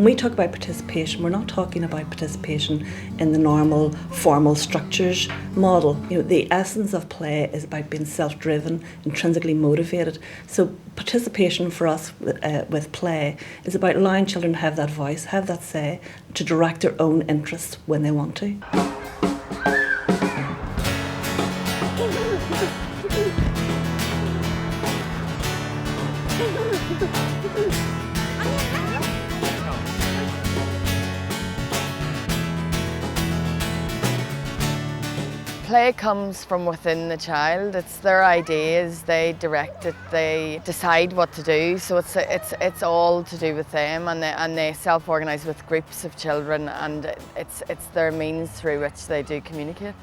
When we talk about participation, we're not talking about participation in the normal formal structures model. The essence of play is about being self-driven, intrinsically motivated. So participation for us with play is about allowing children to have that voice, have that say, to direct their own interests when they want to. Play comes from within the child. It's their ideas, they direct it, they decide what to do. So it's all to do with them, and they self-organise with groups of children, and it's their means through which they do communicate.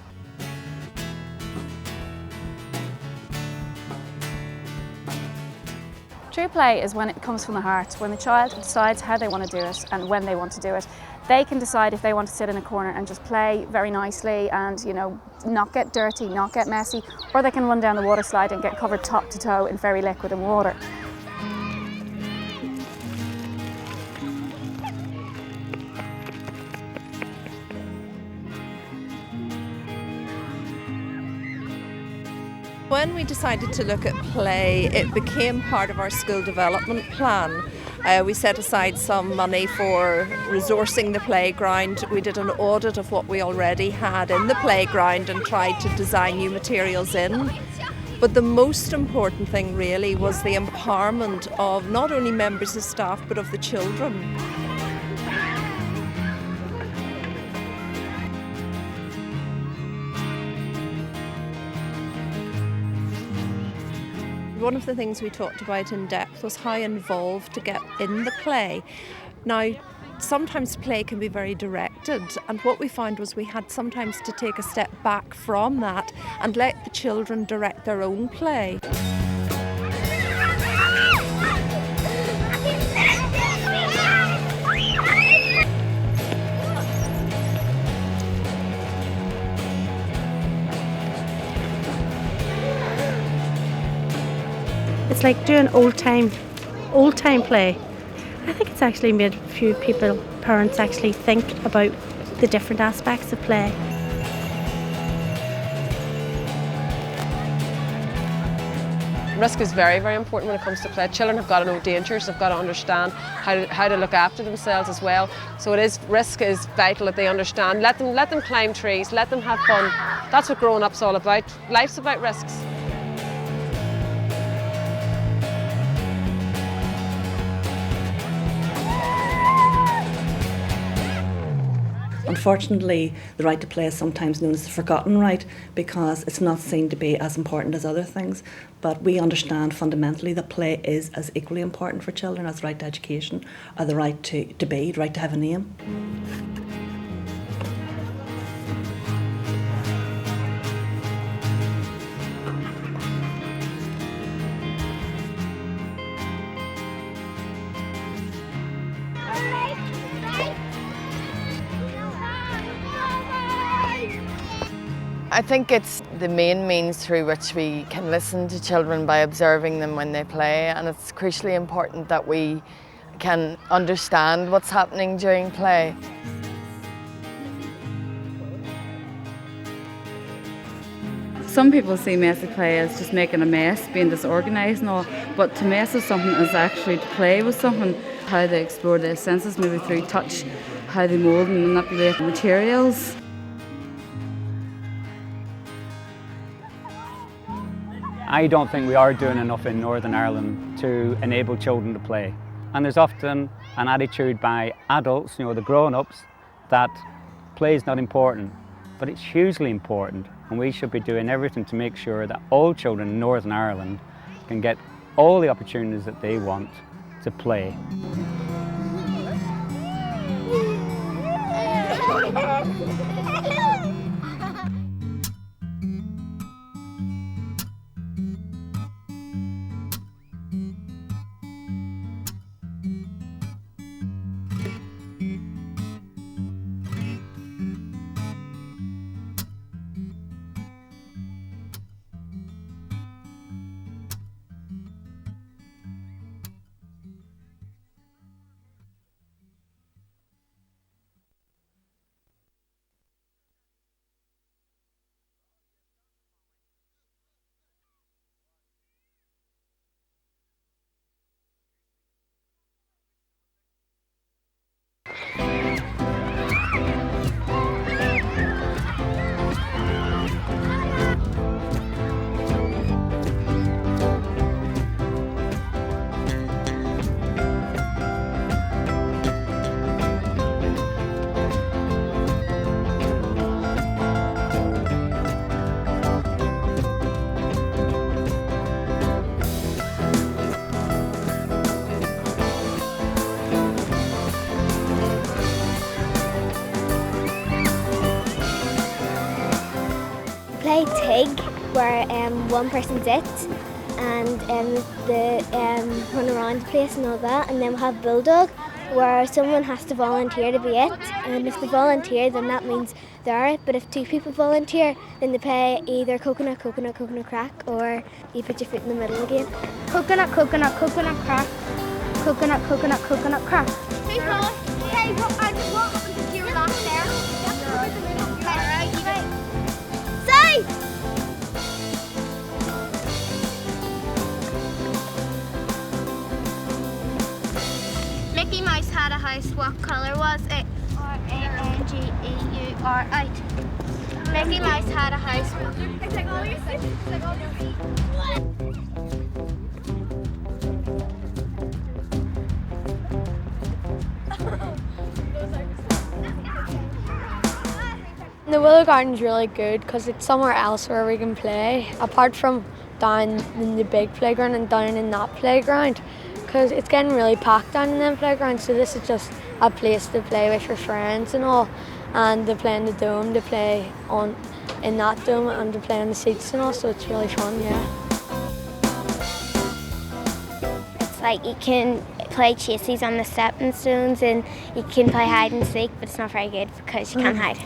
True play is when it comes from the heart, when the child decides how they want to do it and when they want to do it. They can decide if they want to sit in a corner and just play very nicely and, not get dirty, not get messy, or they can run down the water slide and get covered top to toe in very liquid and water. When we decided to look at play, it became part of our school development plan. We set aside some money for resourcing the playground. We did an audit of what we already had in the playground and tried to design new materials in. But the most important thing really was the empowerment of not only members of staff but of the children. One of the things we talked about in depth was how involved to get in the play. Now, sometimes play can be very directed, and what we found was we had sometimes to take a step back from that and let the children direct their own play. It's like doing old time play. I think it's actually made a few parents actually think about the different aspects of play. Risk is very, very important when it comes to play. Children have got to know dangers, they've got to understand how to look after themselves as well. So risk is vital that they understand. Let them climb trees, let them have fun. That's what growing up's all about. Life's about risks. Unfortunately, the right to play is sometimes known as the forgotten right because it's not seen to be as important as other things. But we understand fundamentally that play is as equally important for children as the right to education or the right to be, the right to have a name. I think it's the main means through which we can listen to children by observing them when they play, and it's crucially important that we can understand what's happening during play. Some people see messy play as just making a mess, being disorganised and all, but to mess with something is actually to play with something, how they explore their senses, maybe through touch, how they mould and manipulate materials. I don't think we are doing enough in Northern Ireland to enable children to play. And there's often an attitude by adults, the grown-ups, that play is not important. But it's hugely important, and we should be doing everything to make sure that all children in Northern Ireland can get all the opportunities that they want to play. play Tig, where one person's it, and they run around the place and all that. And then we have Bulldog, where someone has to volunteer to be it. And if they volunteer, then that means they're it. But if two people volunteer, then they play either coconut, coconut, coconut crack, or you put your foot in the middle again. Coconut, coconut, coconut crack. Coconut, coconut, coconut crack. Hey, what happens if you're last there? Say! Mickey Mouse had a house. What colour was it? R-A-N-G-E-U-R-8. Mickey Mouse had a house. The Willow Garden's really good because it's somewhere else where we can play, apart from down in the big playground and down in that playground, because it's getting really packed down in them playgrounds. So this is just a place to play with your friends and all, and to play in the dome, to play in that dome, and to play on the seats and all. So it's really fun, yeah. It's like you can play chases on the stepping stones, and you can play hide and seek, but it's not very good because you can't hide.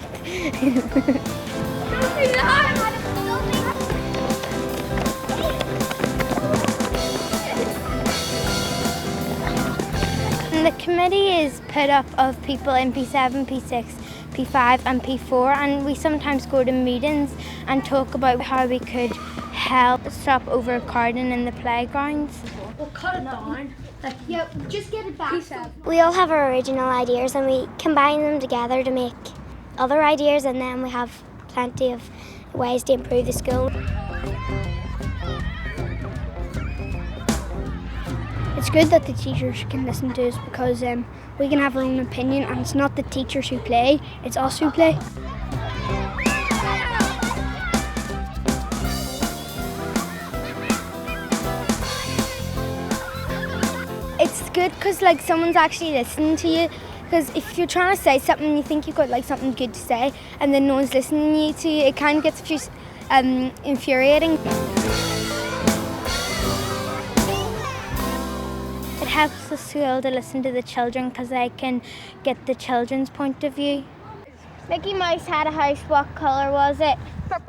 And the committee is put up of people in P7, P6, P5 and P4, and we sometimes go to meetings and talk about how we could help stop overcrowding in the playgrounds. We'll cut it down. Yeah, just get it back. We all have our original ideas and we combine them together to make other ideas, and then we have plenty of ways to improve the school. It's good that the teachers can listen to us because we can have our own opinion, and it's not the teachers who play, it's us who play. It's good because like someone's actually listening to you. Because if you're trying to say something, you think you've got like something good to say, and then no one's listening to you, it kind of gets infuriating. It helps the school to listen to the children because they can get the children's point of view. Mickey Mouse had a house. What colour was it? Purple.